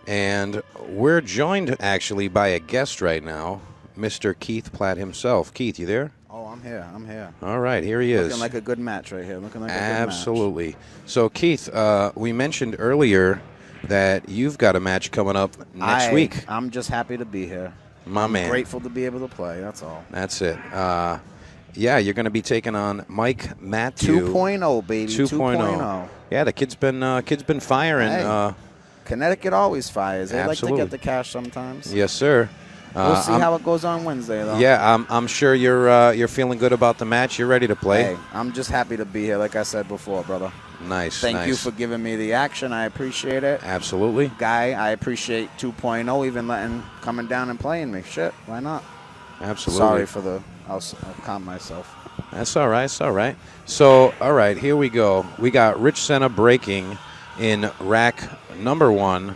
And we're joined actually by a guest right now, Mr. Keith Platt himself. Keith, you there? Oh, I'm here. I'm here. All right, here he is. Looking like a good match right here. Looking like a good match. Absolutely. So, Keith, we mentioned earlier that you've got a match coming up next week. I'm just happy to be here. I'm grateful to be able to play. That's all. That's it. Yeah, you're going to be taking on Mike Matthew. 2.0, baby. 2.0. Yeah, the kid's been firing. Hey, Connecticut always fires. They Absolutely. like to get the cash sometimes. Yes, sir. We'll see how it goes on Wednesday, though. Yeah, I'm sure you're feeling good about the match. You're ready to play. Hey, I'm just happy to be here, like I said before, brother. Nice. Thank you for giving me the action. I appreciate it. Absolutely. Guy, I appreciate 2.0 even coming down and playing me. Shit, why not? Absolutely. Sorry for the. I'll calm myself. That's all right. It's all right. So, all right, here we go. We got Rich Senna breaking in rack number 1.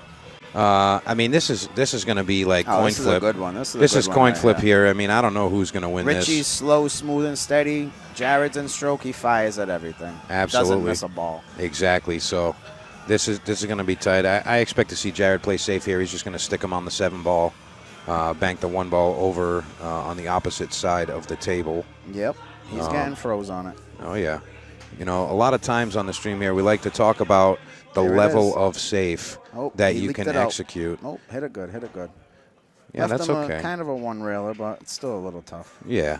I mean, this is going to be like coin flip. This is a good one. This is coin flip here. I mean, I don't know who's going to win this. Richie's slow, smooth, and steady. Jared's in stroke. He fires at everything. Absolutely. Doesn't miss a ball. Exactly. So this is going to be tight. I expect to see Jared play safe here. He's just going to stick him on the 7 ball, bank the 1 ball over on the opposite side of the table. Yep. He's getting froze on it. Oh, yeah. You know, a lot of times on the stream here, we like to talk about the level of safe that you can execute. Oh, hit it good. Hit it good. Yeah, Left that's him okay. Kind of a one-railer, but it's still a little tough. Yeah.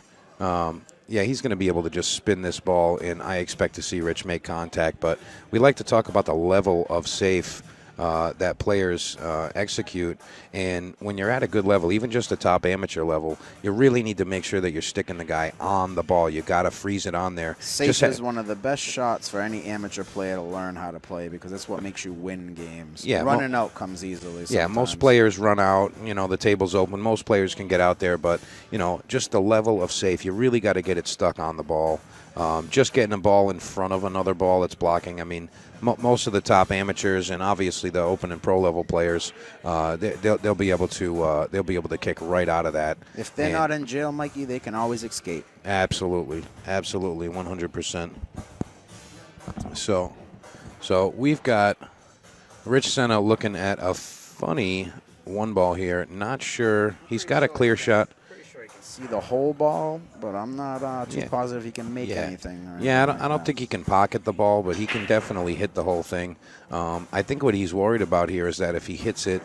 Yeah, he's going to be able to just spin this ball, and I expect to see Rich make contact. But we like to talk about the level of safe that players execute. And when you're at a good level, even just a top amateur level, you really need to make sure that you're sticking the guy on the ball. You got to freeze it on there. Safe is one of the best shots for any amateur player to learn how to play because that's what makes you win games. Yeah, running out comes easily sometimes. Yeah, most players run out. You know, the table's open. Most players can get out there. But, you know, just the level of safe, you really got to get it stuck on the ball. Just getting a ball in front of another ball that's blocking. I mean, most of the top amateurs and obviously the open and pro level players, they'll be able to kick right out of that. If they're not in jail, Mikey, they can always escape. Absolutely, 100%. So we've got Rich Senna looking at a funny 1 ball here. Not sure he's got a clear shot. See the whole ball, but I'm not too positive he can make anything. I don't think he can pocket the ball, but he can definitely hit the whole thing. I think what he's worried about here is that if he hits it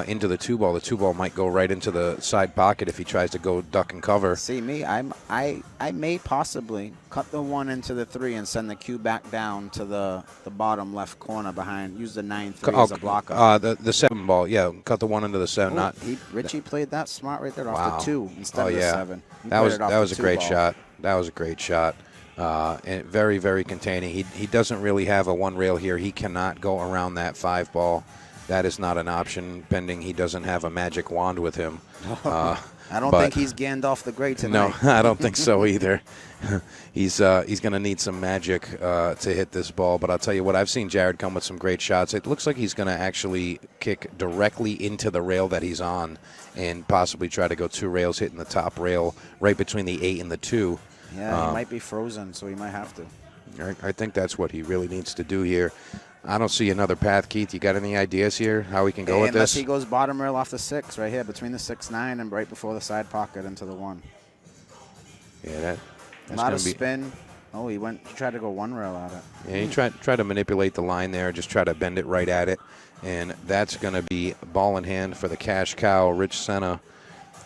into the 2 ball, the 2 ball might go right into the side pocket if he tries to go duck and cover. See me, I may possibly cut the 1 into the 3 and send the cue back down to the bottom left corner behind. Use the 9-3 as a blocker. The 7 ball, yeah. Cut the 1 into the 7. Richie played that smart right there off the 2 instead of the 7. That was a great shot. That was a great shot. And very, very containing. He doesn't really have a 1 rail here. He cannot go around that 5 ball. That is not an option, pending he doesn't have a magic wand with him. I don't think he's Gandalf the Grey tonight. No, I don't think so either. He's going to need some magic to hit this ball. But I'll tell you what, I've seen Jared come with some great shots. It looks like he's going to actually kick directly into the rail that he's on and possibly try to go 2 rails, hitting the top rail right between the 8 and the 2. Yeah, he might be frozen, so he might have to. I think that's what he really needs to do here. I don't see another path, Keith. You got any ideas here how we can go with this? Unless he goes bottom rail off the 6 right here, between the 6-9 and right before the side pocket into the 1. Yeah, that's a lot of spin. Oh, he tried to go 1 rail at it. Yeah, he tried to manipulate the line there, just try to bend it right at it. And that's going to be ball in hand for the cash cow, Rich Senna.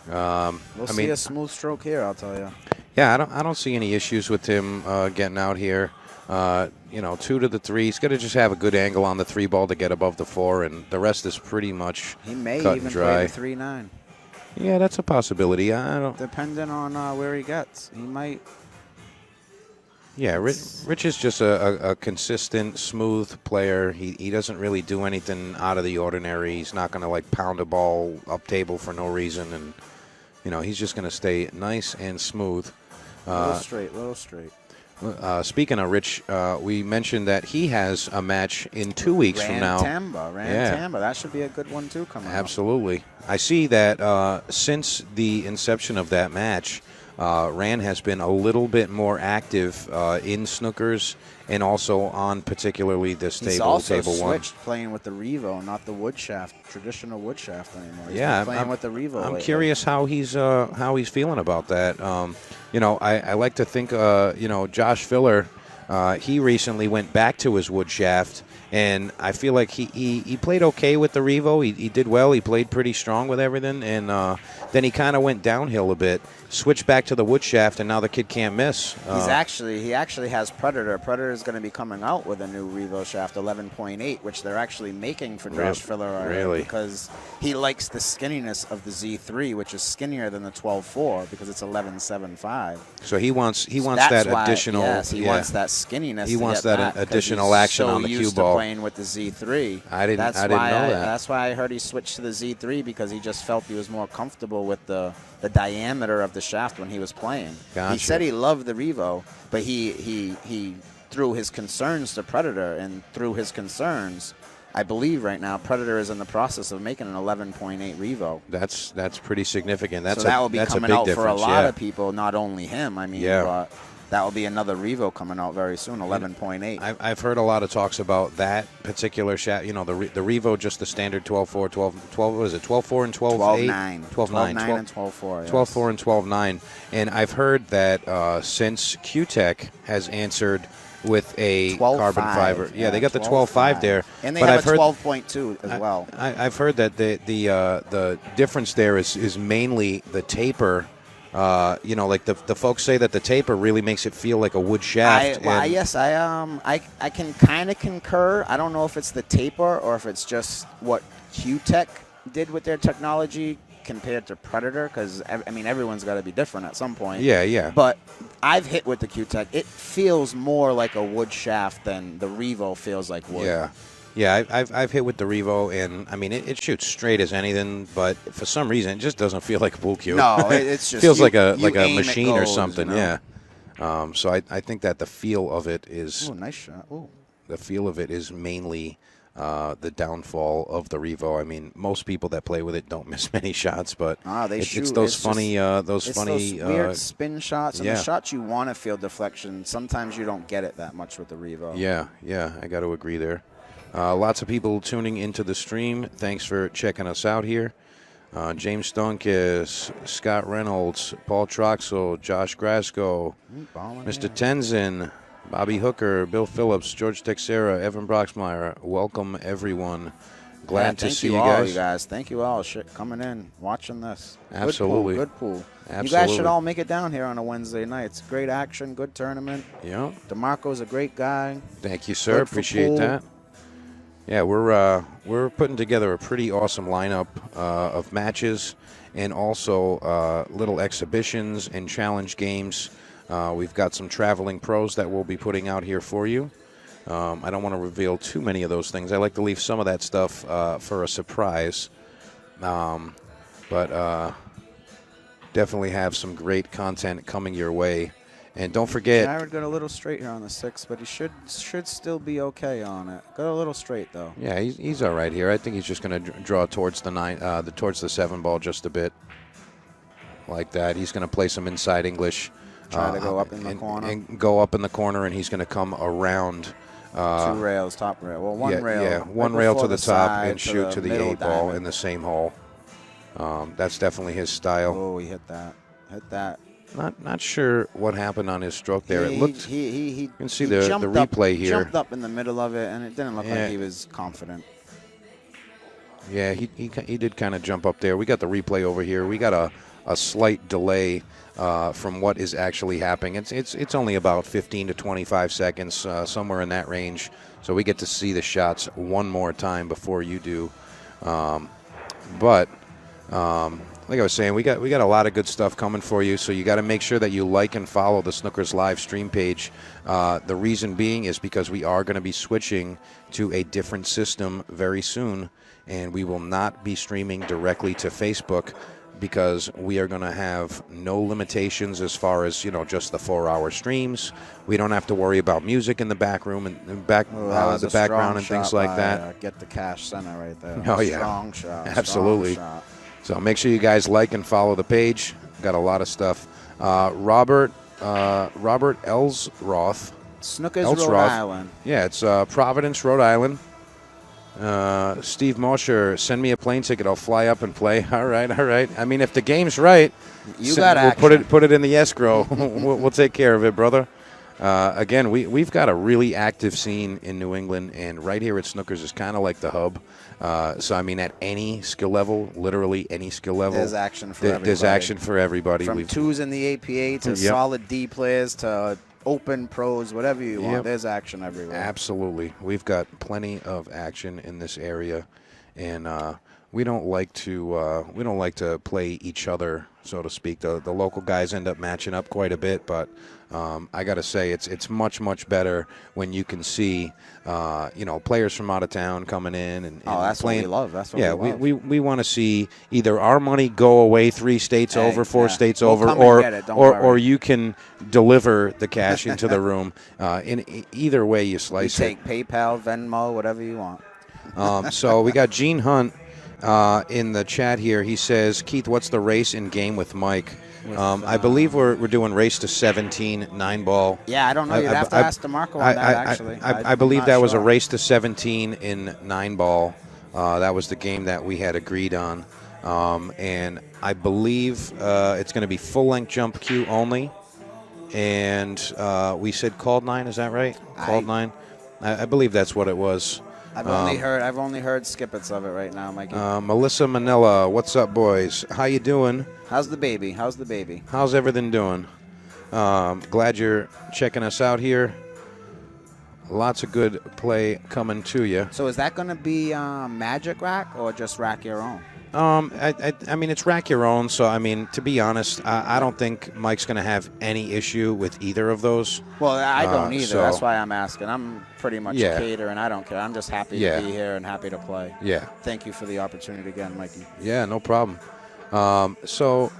We'll see a smooth stroke here, I'll tell you. Yeah, I don't see any issues with him getting out here. 2 to the 3. He's got to just have a good angle on the 3 ball to get above the 4, and the rest is pretty much cut and dry. He may even play the 3-9. Yeah, that's a possibility. I don't. Depending on where he gets, he might. Yeah, Rich is just a consistent, smooth player. He doesn't really do anything out of the ordinary. He's not going to like pound a ball up table for no reason, and he's just going to stay nice and smooth. Little straight. Speaking of Rich, we mentioned that he has a match in 2 weeks from now. Rantamba. That should be a good one, too, coming up. Absolutely. I see that since the inception of that match, Rand has been a little bit more active in snookers and also on particularly this He's table, also table switched, one. playing with the Revo, not the wood shaft, traditional wood shaft anymore. He's Yeah, been playing with the Revo. I'm lately. curious how he's feeling about that. I like to think Josh Filler, he recently went back to his wood shaft, and I feel like he played okay with the Revo. He did well. He played pretty strong with everything, and then he kind of went downhill a bit, switched back to the wood shaft, and now the kid can't miss. He actually has Predator. Predator is going to be coming out with a new Revo shaft 11.8, which they're actually making for Josh Filler. Really? Because he likes the skinniness of the Z3, which is skinnier than the 12.4 because it's 11.75. So he wants That's that why, additional. Yes, he wants that skinniness. He to wants get that back additional action so on the cue used ball. To playing with the Z3. I didn't know that. That's why I heard he switched to the Z3 because he just felt he was more comfortable with the diameter of the shaft when he was playing. Gotcha. He said he loved the Revo, but he threw his concerns to Predator, and through his concerns, I believe right now Predator is in the process of making an 11.8 Revo. That's pretty significant. That's so that will be that's coming a big out difference. for a lot of people, not only him. I mean, Yeah. but that will be another Revo coming out very soon, 11.8. I've heard a lot of talks about that particular shaft. The Revo, just the standard 12.4, 12. What is it? 12.4 and 12.8. 12.9 and 12.4. Yes. 12.4 and 12.9. And I've heard that since Q-Tech has answered with a 12.5. carbon fiber, they got the 12.5 there. And they but have I've a heard 12.2 as well. I've heard that the difference there is mainly the taper. Like the folks say that the taper really makes it feel like a wood shaft. I can kind of concur. I don't know if it's the taper or if it's just what Q-Tech did with their technology compared to Predator, because I mean everyone's got to be different at some point. Yeah. But I've hit with the Q-Tech. It feels more like a wood shaft than the Revo feels like wood. Yeah, I've hit with the Revo, and I mean it shoots straight as anything, but for some reason it just doesn't feel like a pool cue. No, it's just feels like a aim, machine it goes, or something. you know? Yeah. So I think that the feel of it is. Oh, nice shot. Ooh. The feel of it is mainly the downfall of the Revo. I mean, most people that play with it don't miss many shots, but it's those funny weird spin shots and yeah. the shots you want to feel deflection. Sometimes you don't get it that much with the Revo. Yeah, I got to agree there. Lots of people tuning into the stream. Thanks for checking us out here. James Stonkus, Scott Reynolds, Paul Troxel, Josh Grasco, Mr. Tenzin, Bobby Hooker, Bill Phillips, George Texera, Evan Broxmeyer. Welcome, everyone. Glad to see you guys. Thank you all coming in, watching this. Absolutely. Good pool. Absolutely. You guys should all make it down here on a Wednesday night. It's great action, good tournament. Yeah. DeMarco's a great guy. Thank you, sir. Appreciate that. Yeah, we're putting together a pretty awesome lineup of matches and also little exhibitions and challenge games. We've got some traveling pros that we'll be putting out here for you. I don't want to reveal too many of those things. I like to leave some of that stuff for a surprise. But definitely have some great content coming your way. And don't forget, Jared got a little straight here on the 6, but he should still be okay on it. Got a little straight though. Yeah, he's all right here. I think he's just going to draw towards the 9, towards the 7 ball just a bit, like that. He's going to play some inside English. Try to go up in the corner. And go up in the corner, and he's going to come around. 2 rails, top rail. Well, one rail. Yeah, one rail to the top and shoot to the 8 ball in the same hole. That's definitely his style. Oh, he hit that. Not sure what happened on his stroke there. It looked. You can see the replay here. Jumped up in the middle of it, and it didn't look like he was confident. Yeah, he did kind of jump up there. We got the replay over here. We got a slight delay from what is actually happening. It's only about 15 to 25 seconds, somewhere in that range. So we get to see the shots one more time before you do. But like I was saying, we got a lot of good stuff coming for you. So you got to make sure that you like and follow the Snookers live stream page. The reason being is because we are going to be switching to a different system very soon, and we will not be streaming directly to Facebook, because we are going to have no limitations as far as, just the 4-hour streams. We don't have to worry about music in the back room and the background and things like that. Get the cash Senna right there. Oh, yeah. Strong shot. Absolutely. Strong shot. So make sure you guys like and follow the page. Got a lot of stuff Robert Ellsroth. Snooker's Ellsroth. Rhode Island. Yeah, it's Providence, Rhode Island. Steve Mosher, send me a plane ticket. I'll fly up and play. All right. I mean, if the game's right, You got we'll action. put it in the escrow. we'll take care of it, brother. Again, we've got a really active scene in New England, and right here at Snookers is kind of like the hub. So, I mean, at any skill level, literally any skill level, There's action for everybody. There's action for everybody. From twos in the APA to Yep. solid D players to open pros, whatever you want. Yep. There's action everywhere. Absolutely. We've got plenty of action in this area, and we don't like to play each other, so to speak. The local guys end up matching up quite a bit, but I got to say it's much better when you can see players from out of town coming in and that's playing. what we love. That's what we love. we want to see either our money go away 3 states over, 4 states We'll over, come and get it, don't worry. or you can deliver the cash into the room. In either way you You slice take PayPal, Venmo, whatever you want. So we got Gene Hunt in the chat here. He says, Keith, what's the race in game with Mike? I believe we're doing race to 17 9-ball. Yeah, I don't know. You'd have to ask DeMarco on that, actually. I believe that was a race to 17 in 9-ball. That was the game that we had agreed on. And I believe it's going to be full-length jump queue only. And we said called 9, is that right? Called 9? I believe that's what it was. I've only heard snippets of it right now, Mikey. Melissa Manila, what's up, boys? How you doing? How's the baby? How's everything doing? Glad you're checking us out here. Lots of good play coming to you. So is that going to be Magic Rack or just Rack Your Own? I mean, it's rack your own. So, I mean, to be honest, I don't think Mike's going to have any issue with either of those. Well, I don't either. so- That's why I'm asking. I'm pretty much Yeah. a caterer, and I don't care. I'm just happy Yeah. to be here and happy to play. Yeah. Thank you for the opportunity again, Mikey. Yeah, no problem. So,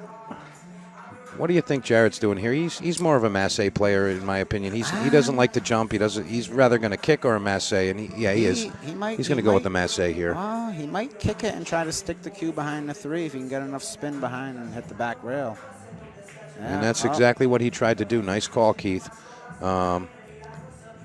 what do you think Jared's doing here? He's more of a masse player, in my opinion. He doesn't like to jump. He's rather going to kick or a masse, and he is. He's going to go with the masse here. He might kick it and try to stick the cue behind the 3 if he can get enough spin behind and hit the back rail. Yeah, And that's exactly what he tried to do. Nice call, Keith.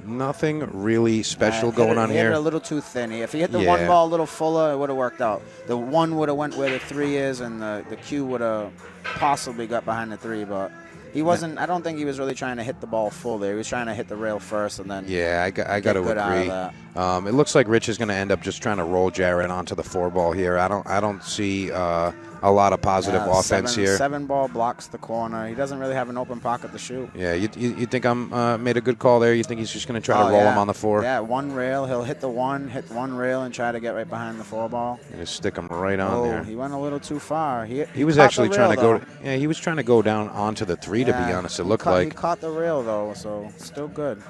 Nothing really special going on He hit here. it a little too thin. If he hit the Yeah. 1 ball a little fuller, it would have worked out. The 1 would have went where the 3 is, and the cue would have possibly got behind the 3. But he wasn't. I don't think he was really trying to hit the ball full there. He was trying to hit the rail first, and then Yeah, I got to good out of agree. that. It looks like Rich is going to end up just trying to roll Jared onto the 4 ball here. I don't see a lot of positive offense here. 7 ball blocks the corner. He doesn't really have an open pocket to shoot. Yeah, you think I'm made a good call there? You think he's just going to try to roll him on the 4? Yeah, 1 rail. He'll hit the 1, hit 1 rail, and try to get right behind the 4 ball. And just stick him right on there. He went a little too far. He was caught actually the trying to rail, go. Yeah, he was trying to go down onto the 3. To be honest, it looked He like. caught the rail though, so still good.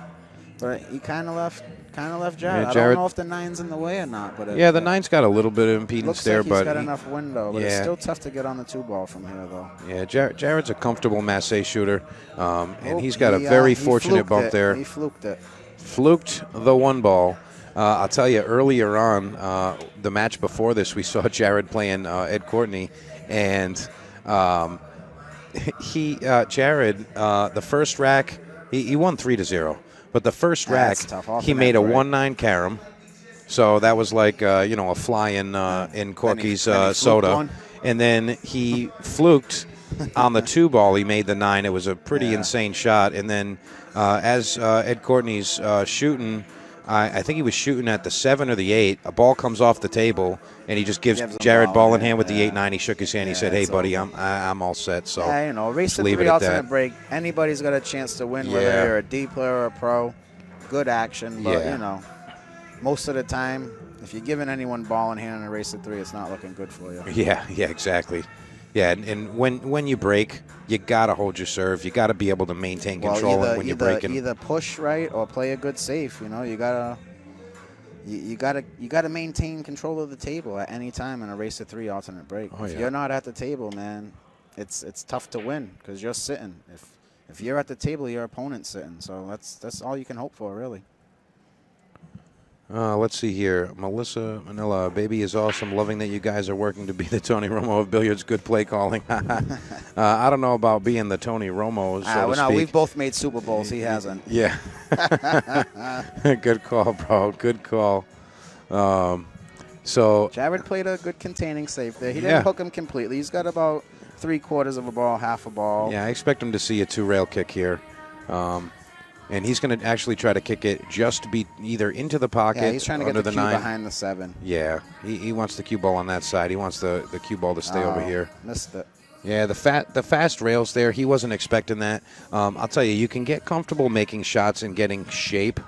But he kind of left Jared. Yeah, I Jared- don't know if the 9's in the way or not. But Yeah, the 9's got a little bit of impedance looks there, like he's but got enough window. But it's yeah. still tough to get on the 2 ball from here though. yeah, Jared's a comfortable masse shooter, and he's got a very He fortunate fluked bump it. there. He fluked it. Fluked the 1 ball. I'll tell you, earlier on, the match before this, we saw Jared playing Ed Courtney, and Jared, the first rack, he won 3-0, but the first rack, That's tough. he made a 1-9 carom, so that was like a fly in Corky's then he fluked soda, one. and then he fluked on the 2 ball. He made the 9. It was a pretty insane shot, and then as Ed Courtney's shooting. I think he was shooting at the 7 or the 8. A ball comes off the table, and he just gives Gives him Jared ball, ball in yeah, hand with the yeah. 8-9. He shook his hand. He Yeah, said, "Hey, it's buddy, over. I'm all set." So Yeah, race to leave 3 it at alternate that. break. Anybody's got a chance to win, Yeah. whether you're a D player or a pro. Good action, but Yeah. most of the time, if you're giving anyone ball in hand in a race to 3, it's not looking good for you. Yeah, exactly. Yeah, and when you break, you gotta hold your serve. You gotta be able to maintain control when you're breaking. Either push right or play a good safe. You gotta maintain control of the table at any time in a race to 3 alternate break. Oh, If yeah. you're not at the table, man, it's tough to win because you're sitting. If you're at the table, your opponent's sitting. So that's all you can hope for, really. Let's see here. Melissa Manila, baby is awesome. Loving that you guys are working to be the Tony Romo of billiards. Good play calling. I don't know about being the Tony Romo, so to speak. We've both made Super Bowls. He hasn't. Yeah. Good call, bro. Good call. So Jared played a good containing save there. He didn't hook him completely. He's got about 3/4 of a ball, half a ball. Yeah, I expect him to see a 2-rail kick here. And he's going to actually try to kick it just be either into the pocket. Yeah, he's trying to get the cue 9 behind the 7. Yeah, he wants the cue ball on that side. He wants the cue ball to stay over here. Missed it. Yeah, the fast rails there. He wasn't expecting that. I'll tell you can get comfortable making shots and getting shape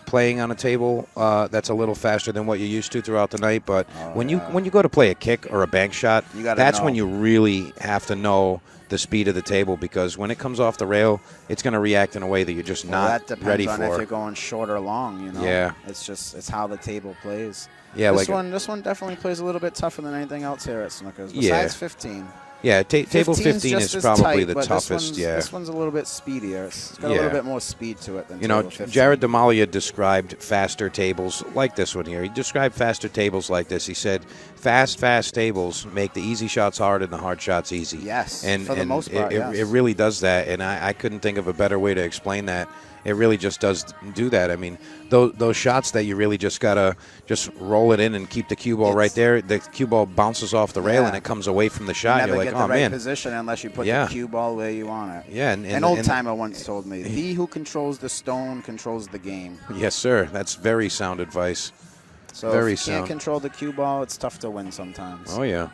playing on a table that's a little faster than what you're used to throughout the night. But when you go to play a kick or a bank shot, that's when you really have to know the speed of the table, because when it comes off the rail, it's going to react in a way that you're just not ready for. That depends on if you're going short or long, you know. Yeah. It's how the table plays. Yeah, this one definitely plays a little bit tougher than anything else here at Snookers. Besides 15. Yeah, table 15 is probably the toughest. This one's a little bit speedier. It's got a little bit more speed to it than table 15. Jared DeMalia described faster tables like this one here. He described faster tables like this. He said, fast tables make the easy shots hard and the hard shots easy. Yes, and for the most part, it really does that, and I couldn't think of a better way to explain that. It really just does do that. I mean, those shots that you really just got to just roll it in and keep the cue ball right there. The cue ball bounces off the rail and it comes away from the shot. You're like, get oh, the right man. position unless you put the cue ball where you want it. Yeah. An old-timer once told me, he who controls the stone controls the game. Yes, sir. That's very sound advice. So if you can't control the cue ball, it's tough to win sometimes. Oh, yeah.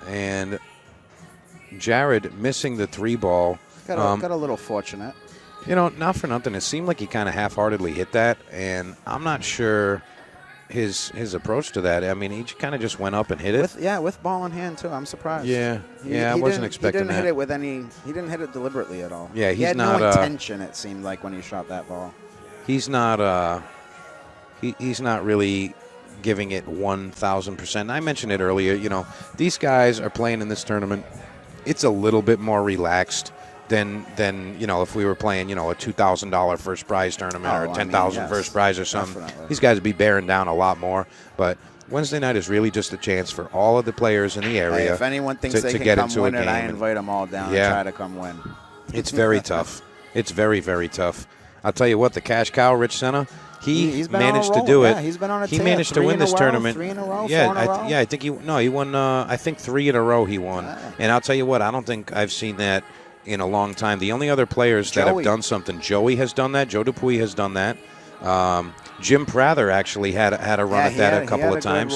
And Jared missing the 3-ball. Got a little fortunate. Not for nothing. It seemed like he kind of half-heartedly hit that, and I'm not sure his approach to that. I mean, he kind of just went up and hit it. With ball in hand, too. I'm surprised. Yeah, I wasn't expecting that. He didn't hit it deliberately at all. Yeah, he had no intention, it seemed like, when he shot that ball. He's not he's not really giving it 1,000%. I mentioned it earlier. These guys are playing in this tournament. It's a little bit more relaxed than if we were playing a $2,000 first prize tournament or a $10,000 first prize or something. Definitely. These guys would be bearing down a lot more. But Wednesday night is really just a chance for all of the players in the area. Hey, if anyone thinks they can come win it, I invite them all down and try to come win. It's very tough. It's very, very tough. I'll tell you what, the cash cow, Rich Senna, he's managed to do it. Yeah, he's been on a He managed to win this tournament. 3 in a row, 4 in a row. I think he won. I think 3 in a row he won. And I'll tell you what, I don't think I've seen that in a long time. The only other players that have done something, Joey has done that. Joe Dupuy has done that. Jim Prather actually had a run at that a couple of times.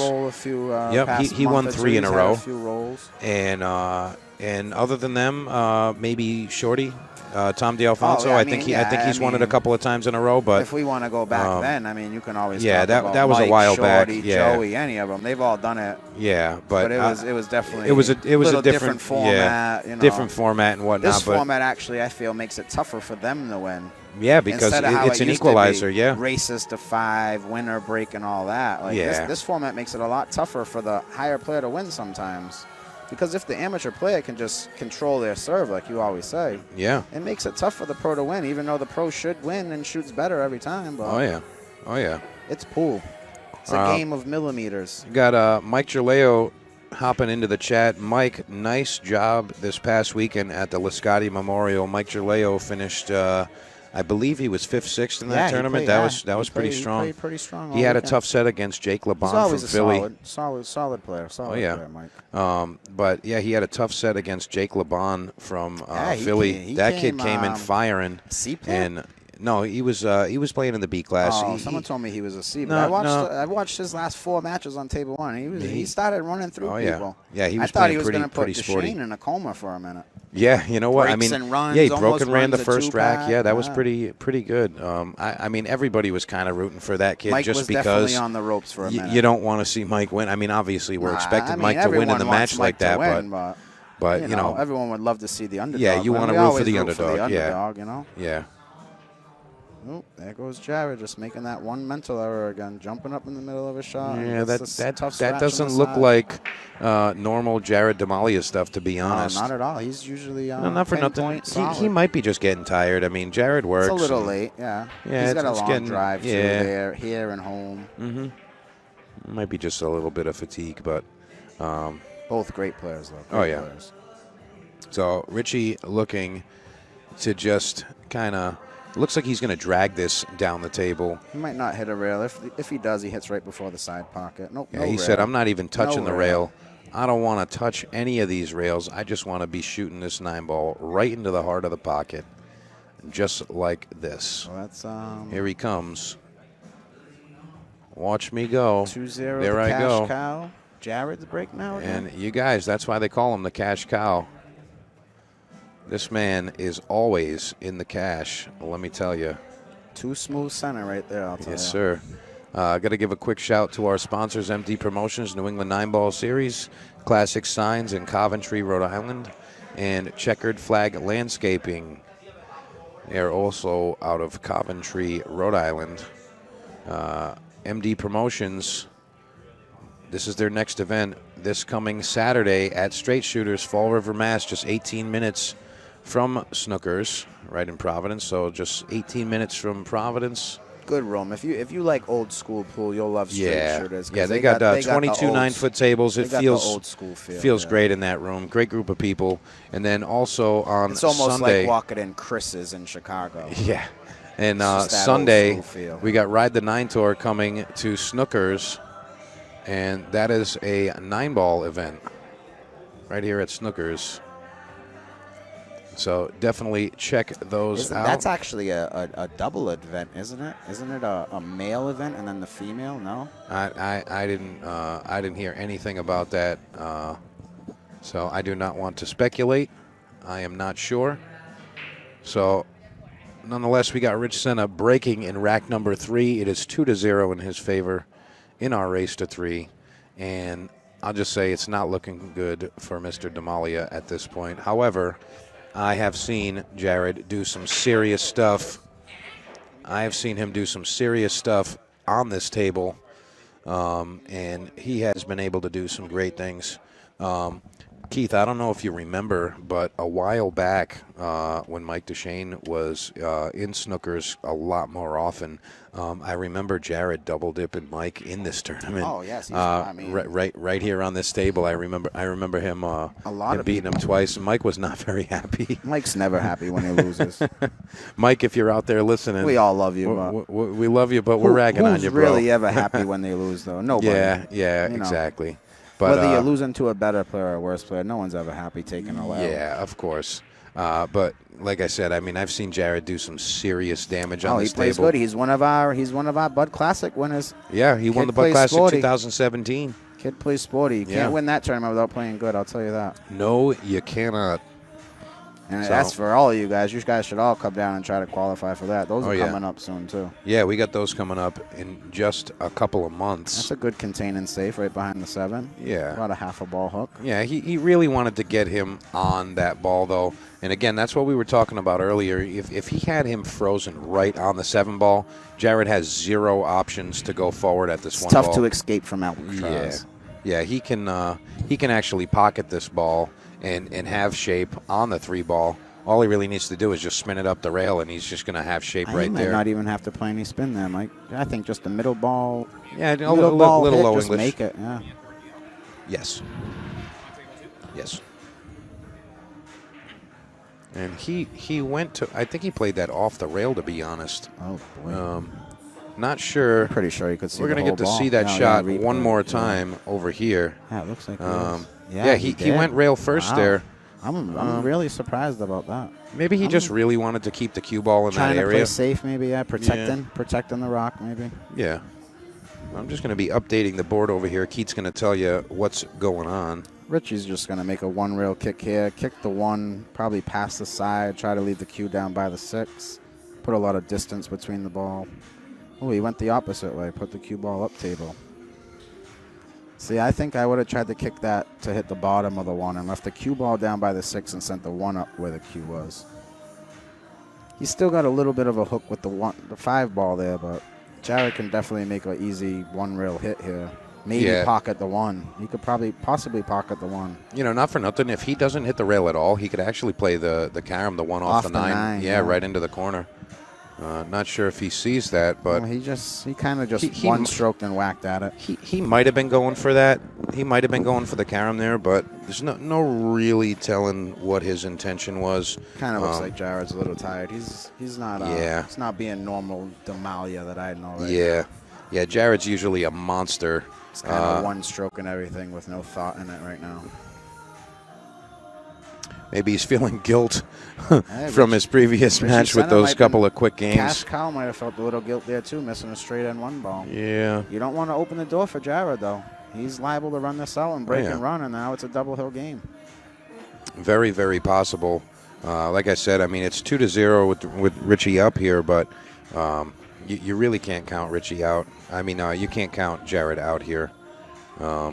He won 3 in a row. A few rolls. And other than them, maybe Shorty. Tom DeAlfonso, I think he's won it a couple of times in a row. But if we want to go back then, you can always that was Mike, a while Shorty, back. Yeah. Joey, any of them, they've all done it. Yeah, but it was definitely it was a different format. Different format and whatnot. This format actually, I feel, makes it tougher for them to win. Yeah, because it's an equalizer. Yeah, races to 5, winner break, and all that. This format makes it a lot tougher for the higher player to win sometimes. Because if the amateur player can just control their serve, like you always say, it makes it tough for the pro to win, even though the pro should win and shoots better every time. But oh yeah. It's pool. It's a game of millimeters. You got Mike Gerleo hopping into the chat. Mike, nice job this past weekend at the Liscotti Memorial. Mike Gerleo finished. I believe he was 5th, 6th in that tournament. That was pretty strong. He played pretty strong. He had a tough set against Jake LeBon from Philly. Solid player. Player, Mike. But he had a tough set against Jake LeBon from Philly. That kid came in firing. And no, he was playing in the B class. Someone told me he was a C. But I watched his last 4 matches on Table 1. He started running through people. Yeah, he was. I thought he was going to put Deshane in a coma for a minute. Yeah, you know what? Breaks and runs, he broke and ran the first rack. two-pack. Yeah, that was pretty good. I mean, everybody was kind of rooting for that kid Mike just was because definitely on the ropes for a minute. You don't want to see Mike win. I mean, obviously, we're expecting Mike to win in the match like that, but you know, everyone would love to see the underdog. Yeah, you want to root for the underdog. You know. Yeah. Oh, there goes Jared, just making that one mental error again, jumping up in the middle of a shot. Yeah, That that doesn't look like normal Jared DeMalia stuff, to be honest. No, not at all. He's usually no, not for nothing. He might be just getting tired. I mean, Jared works. It's a little late, yeah. He's got a long drive too there, here and home. Mm-hmm. Might be just a little bit of fatigue, but both great players, though. Great players. So Richie looking to just kind of. Looks like he's going to drag this down the table. He might not hit a rail. If he does, he hits right before the side pocket. Nope. Yeah, he said, I'm not even touching the rail. I don't want to touch any of these rails. I just want to be shooting this 9-ball right into the heart of the pocket, just like this. Well, that's here he comes. Watch me go. 2-0. There I go. Cash cow. Jared's break now again. And you guys, that's why they call him the cash cow. This man is always in the cash, let me tell you. Too smooth center right there, I'll tell you. Yes, sir. Got to give a quick shout to our sponsors, MD Promotions, New England 9-Ball Series, Classic Signs in Coventry, Rhode Island, and Checkered Flag Landscaping. They are also out of Coventry, Rhode Island. MD Promotions, this is their next event this coming Saturday at Straight Shooters, Fall River, Mass., just 18 minutes from Snookers, right in Providence. So just 18 minutes from Providence. Good room. If you like old school pool, you'll love Straight Shooters. Yeah, they got 22 9-foot tables. It feels old school feel. Feels great in that room. Great group of people. And then also on it's almost Sunday, like walking in Chris's in Chicago. Yeah. And Sunday, we got Ride the 9 Tour coming to Snookers, and that is a 9-ball event right here at Snookers. So definitely check those out. That's actually a double event, isn't it? Isn't it a male event and then the female? No. I didn't hear anything about that. So I do not want to speculate. I am not sure. So nonetheless, we got Rich Senna breaking in rack number 3. It is 2-0 in his favor in our race to 3, and I'll just say it's not looking good for Mr. DeMalia at this point. However, I have seen Jared do some serious stuff. I have seen him do some serious stuff on this table, and he has been able to do some great things. Keith, I don't know if you remember, but a while back when Mike DeShane was in Snookers a lot more often, I remember Jared double dipping Mike in this tournament. Oh yes, right here on this table. I remember him beating him twice. And Mike was not very happy. Mike's never happy when he loses. Mike, if you're out there listening, we all love you. We love you, but we're ragging on you, bro. Who's really ever happy when they lose, though? Nobody. Yeah, exactly. But, whether you're losing to a better player or a worse player, no one's ever happy taking a L. Yeah, of course. But like I said, I mean, I've seen Jared do some serious damage on this table. He plays good. He's one of our Bud Classic winners. Yeah, he won the Bud Classic 2017. Kid plays sporty. You can't win that tournament without playing good, I'll tell you that. No, you cannot. And that's for all of you guys. You guys should all come down and try to qualify for that. Those are coming up soon, too. Yeah, we got those coming up in just a couple of months. That's a good contain and safe right behind the 7. Yeah. About a half a ball hook. Yeah, he really wanted to get him on that ball, though. And, again, that's what we were talking about earlier. If he had him frozen right on the 7 ball, Jared has 0 options to go forward at this one ball. It's tough to escape from Alcatraz. Yeah, he can actually pocket this ball and have shape on the 3 ball. All he really needs to do is just spin it up the rail, and he's just going to have shape right there. He might not even have to play any spin there, Mike. I think just a middle ball. Yeah, a little low just English. Make it. Yeah. Yes. And he went to. I think he played that off the rail, to be honest. Oh boy. Not sure. I'm pretty sure you could see. We're going to get to see that shot one more time over here. Yeah, it looks like. He went rail first there. I'm really surprised about that. Maybe he just really wanted to keep the cue ball in that area. Trying to play safe, maybe. Protecting the rock, maybe. Yeah. I'm just going to be updating the board over here. Keith's going to tell you what's going on. Richie's just going to make a 1-rail kick here. Kick the 1, probably past the side. Try to leave the cue down by the 6. Put a lot of distance between the ball. Oh, he went the opposite way. Put the cue ball up table. See, I think I would have tried to kick that to hit the bottom of the 1 and left the cue ball down by the 6 and sent the 1 up where the cue was. He's still got a little bit of a hook with the 5 ball there, but Jared can definitely make an easy 1-rail hit here. Maybe pocket the 1. He could possibly pocket the 1. You know, not for nothing. If he doesn't hit the rail at all, he could actually play the carom, the 1 off the 9. Yeah, right into the corner. Not sure if he sees that, but well, he kind of just one-stroked and whacked at it. He might have been going for that. He might have been going for the carom there, but there's no really telling what his intention was. Kind of looks like Jared's a little tired. He's not. He's not being normal DeMalia that I know. Right Yeah. Jared's usually a monster. It's kind of one stroke and everything with no thought in it right now. Maybe he's feeling guilt from his previous match with those couple of quick games. Cash Cow might have felt a little guilt there, too, missing a straight end 1 ball. Yeah. You don't want to open the door for Jared, though. He's liable to run this out and break and run, and now it's a double hill game. Very, very possible. Like I said, I mean, it's 2-0 with Richie up here, but you really can't count Richie out. I mean, you can't count Jared out here. I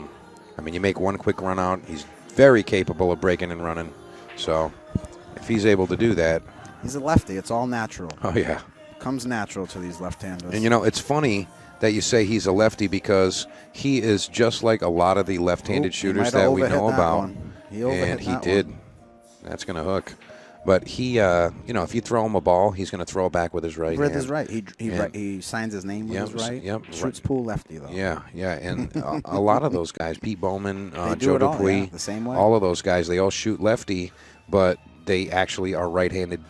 mean, you make one quick run out. He's very capable of breaking and running. So if he's able to do that. He's a lefty. It's all natural. Oh, yeah. Comes natural to these left-handers. And, you know, it's funny that you say he's a lefty because he is just like a lot of the left-handed shooters that we know about. And he did. That's going to hook. But he, you know, if you throw him a ball, he's going to throw it back with his right hand. With his right. He signs his name with his right. Yep. Shoots pool lefty, though. Yeah. And a lot of those guys, Pete Bowman, Joe Dupuis, the same way. all of those guys, they all shoot lefty, but they actually are right-handed,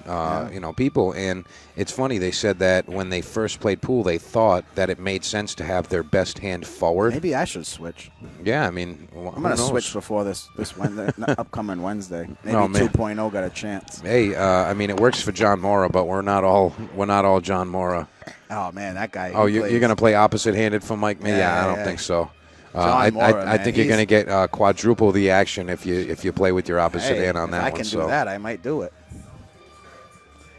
you know, people. And it's funny, they said that when they first played pool, they thought that it made sense to have their best hand forward. Maybe I should switch. Yeah, I mean, I'm going to switch before this Wednesday, upcoming Wednesday. Maybe 2.0 got a chance. Hey, I mean, it works for John Mora, but we're not all John Mora. Oh man, that guy. Oh, you're going to play opposite-handed for Mike? Yeah, I don't think so. I think you're going to get quadruple the action if you play with your opposite hand on that one. If I can do that, I might do it.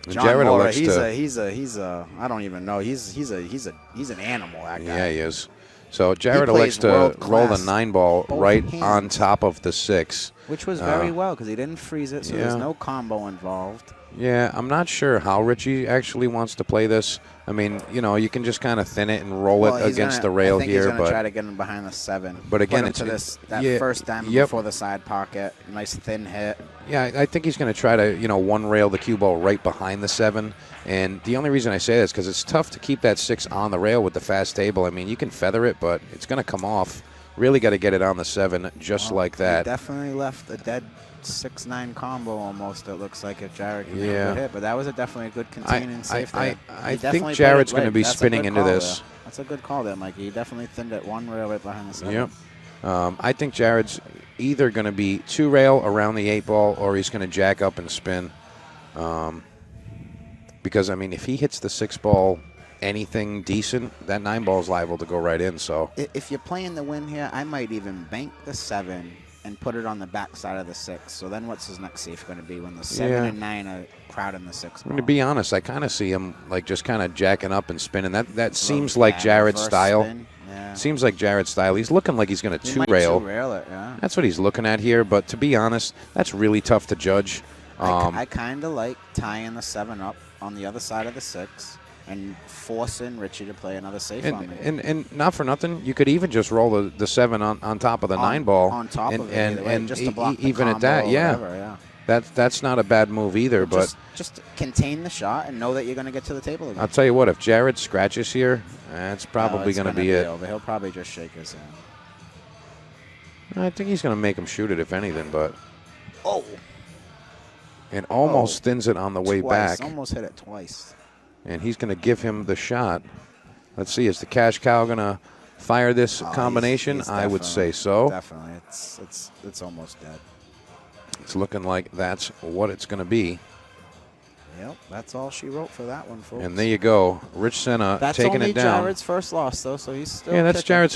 John Jared Mora, he's a I don't even know. He's an animal. That guy. Yeah, he is. So Jared elects to roll the 9 ball right on top of the 6, which was very well because he didn't freeze it, so there's no combo involved. Yeah, I'm not sure how Richie actually wants to play this. I mean, you know, you can just kind of thin it and roll it against the rail here. He's going to try to get him behind the 7. But again, it's that first diamond before the side pocket. Nice thin hit. Yeah, I think he's going to try to, you know, 1-rail the cue ball right behind the 7. And the only reason I say this is because it's tough to keep that 6 on the rail with the fast table. I mean, you can feather it, but it's going to come off. Really got to get it on the 7 just like that. He definitely left a dead 6-9 combo almost, it looks like, if Jared can make a hit. But that was definitely a good containing safe there. I think Jared's going to be spinning into this. That's a good call there, Mikey. He definitely thinned it 1-rail right behind the 7. Yep. I think Jared's either going to be 2-rail around the 8 ball or he's going to jack up and spin. Because, I mean, if he hits the 6 ball anything decent, that 9 ball is liable to go right in. So if you're playing the win here, I might even bank the 7 and put it on the back side of the 6. So then what's his next safe going to be when the 7 and 9 are crowding the 6 ball? I mean, to be honest, I kind of see him like just kind of jacking up and spinning. That seems like Jared's style. Yeah. Seems like Jared's style. He's looking like he's going to 2-rail. 2-rail it, yeah. That's what he's looking at here. But to be honest, that's really tough to judge. I kind of like tying the 7 up on the other side of the 6 and forcing Richie to play another safe on me. And not for nothing, you could even just roll the 7 on top of the 9 ball. On top of it, and just to block the even at that, whatever, that's not a bad move either. But just contain the shot and know that you're going to get to the table again. I'll tell you what, if Jared scratches here, that's probably going to be it. Over. He'll probably just shake his hand. I think he's going to make him shoot it, if anything, but. Oh. And almost thins it on the way back. Almost hit it twice. And he's going to give him the shot. Let's see, is the cash cow going to fire this combination? I would say so. Definitely. It's almost dead. It's looking like that's what it's going to be. Yep, that's all she wrote for that one, folks. And there you go. Rich Senna taking it down. That's only Jared's first loss, though, so he's still that's kicking. Jared's